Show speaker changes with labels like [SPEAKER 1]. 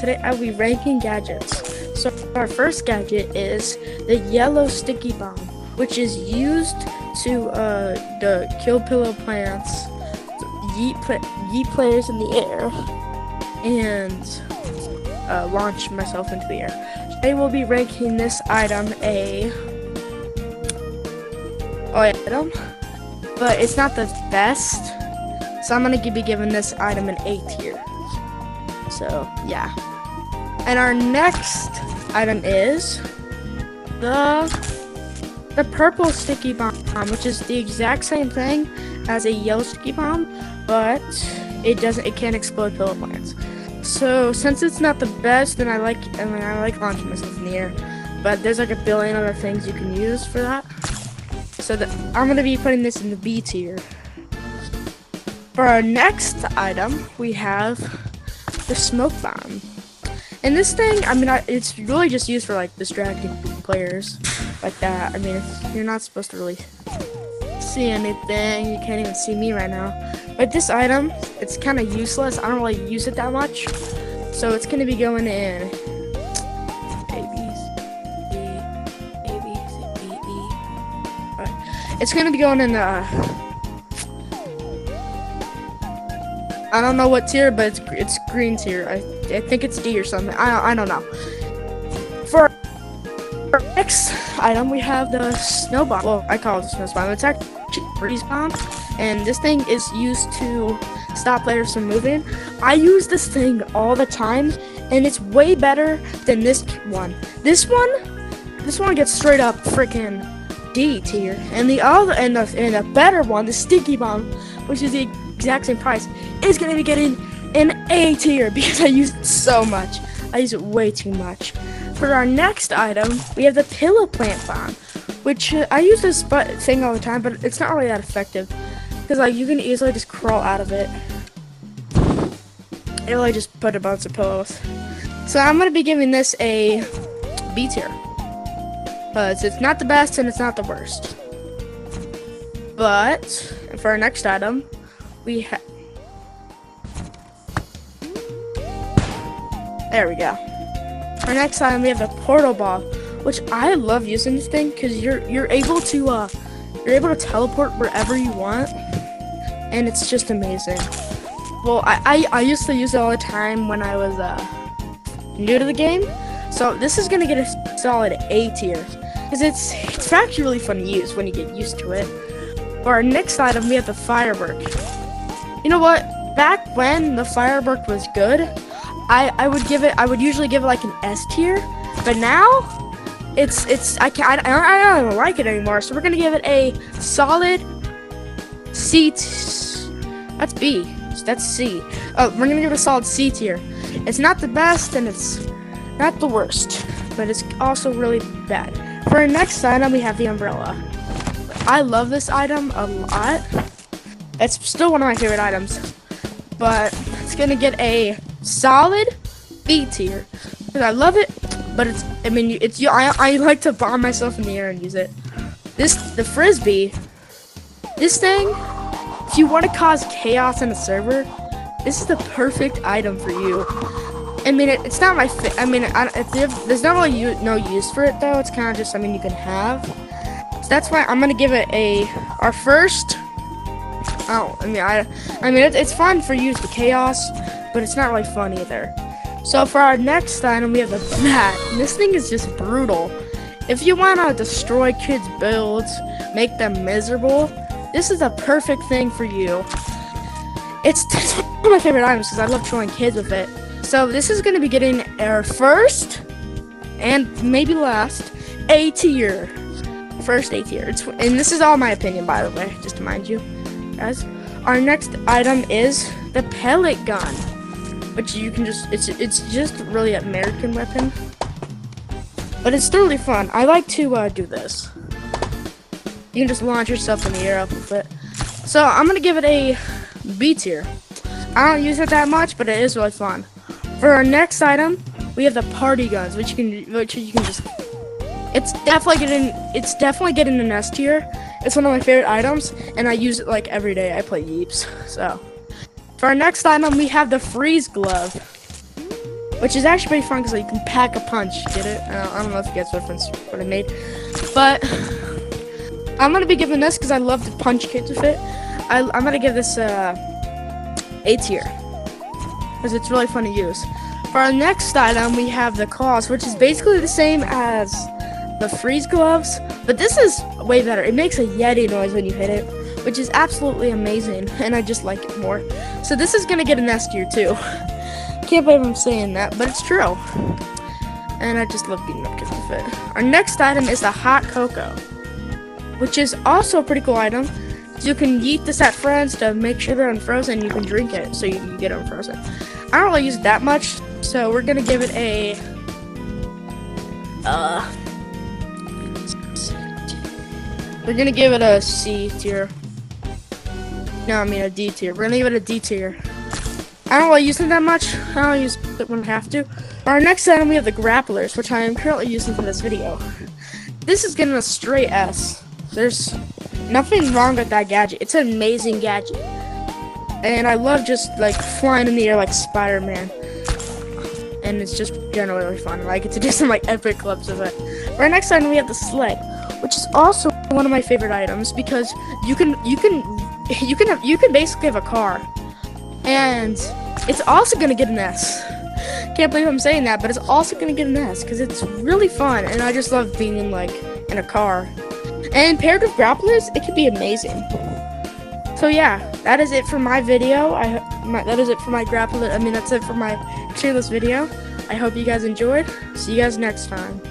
[SPEAKER 1] today I will be ranking gadgets. So our first gadget is the yellow sticky bomb, which is used to kill pillow plants, yeet players in the air, and launch myself into the air. Today we'll be ranking this item item, but it's not the best, so I'm gonna be giving this item an A tier. So yeah, and our next item is the purple sticky bomb, which is the exact same thing as a yellow sticky bomb, but it can't explode pillow plants. So since it's not the best, then I like launching myself in the air, but there's like a billion other things you can use for that. So I'm gonna be putting this in the B tier. For our next item, we have the smoke bomb. And this thing, it's really just used for like distracting players like that. You're not supposed to really see anything. You can't even see me right now. But this item, it's kind of useless. I don't really use it that much. So it's gonna be going in It's gonna be going in I don't know what tier, but it's green tier. I think it's D or something. I don't know. For our next item, we have the snow bomb. Well, I call it the snow bomb. It's actually a freeze bomb, and this thing is used to stop players from moving. I use this thing all the time, and it's way better than this one. This one gets straight up freaking D tier, and the better one, the sticky bomb, which is the exact same price, is gonna be getting an A tier because I use it so much. I use it way too much. For our next item, we have the pillow plant bomb, which I use this thing all the time, but it's not really that effective because like you can easily just crawl out of it. It really just put a bunch of pillows. So I'm gonna be giving this a B tier. But it's not the best and it's not the worst. But for our next item, we have. There we go. Our next item, we have the portal ball, which I love using this thing because you're able to teleport wherever you want, and it's just amazing. Well, I used to use it all the time when I was new to the game, so this is gonna get a solid A tier. Because it's actually really fun to use when you get used to it. For our next item, we have the firework. You know what? Back when the firework was good, I would usually give it like an S tier. But now, I don't like it anymore. So we're gonna give it a solid C. That's B. That's C. Oh, we're gonna give it a solid C tier. It's not the best and it's not the worst, but it's also really bad. For our next item, we have the umbrella. I love this item a lot. It's still one of my favorite items, but it's gonna get a solid B tier because I love it. But I like to bomb myself in the air and use it. The frisbee, this thing. If you want to cause chaos in a server, this is the perfect item for you. It's not my there's not really no use for it though. It's kind of just something you can have. So that's why I'm gonna give it our first. It's fun for use the chaos, but it's not really fun either. So for our next item, we have the bat. This thing is just brutal. If you wanna destroy kids' builds, make them miserable, this is a perfect thing for you. It's one of my favorite items because I love trolling kids with it. So this is going to be getting our first and maybe last A tier. First A tier. And this is all my opinion, by the way, just to mind you guys. Our next item is the pellet gun, which you can it's just really an American weapon, but it's thoroughly fun. I like to do this. You can just launch yourself in the air up with it. So I'm going to give it a B tier. I don't use it that much, but it is really fun. For our next item, we have the party guns, which you can just. It's definitely getting an S tier. It's one of my favorite items, and I use it like every day. I play Yeeps. So, for our next item, we have the freeze glove. which is actually pretty fun because you can pack a punch. Get it? I don't know if you guys reference what I made, but I'm gonna be giving this because I love the punch kit with it. I'm gonna give this A tier because it's really fun to use. For our next item, we have the claws, which is basically the same as the freeze gloves, but this is way better. It makes a Yeti noise when you hit it, which is absolutely amazing, and I just like it more. So this is gonna get an S tier too. Can't believe I'm saying that, but it's true. And I just love beating up kids with it. Our next item is the hot cocoa, which is also a pretty cool item. You can yeet this at friends to make sure they're unfrozen. You can drink it so you can get unfrozen. I don't really use it that much, so we're gonna give it a we're gonna give it a C tier. No, I mean a D tier. We're gonna give it a D tier. I don't really use it that much. I don't use it when I have to. For our next item, we have the grapplers, which I am currently using for this video. This is getting a straight S. There's nothing wrong with that gadget. It's an amazing gadget. And I love just like flying in the air like Spider-Man. And it's just generally really fun. I like it to do some like epic clips of it. For our next item, we have the sled, which is also one of my favorite items because you can basically have a car. And it's also gonna get an S. Can't believe I'm saying that, but it's also gonna get an S because it's really fun, and I just love being in a car. And paired with grapplers, it could be amazing. So yeah, that is it for my video. That is it for my grappler. I mean, that's it for my tier list video. I hope you guys enjoyed. See you guys next time.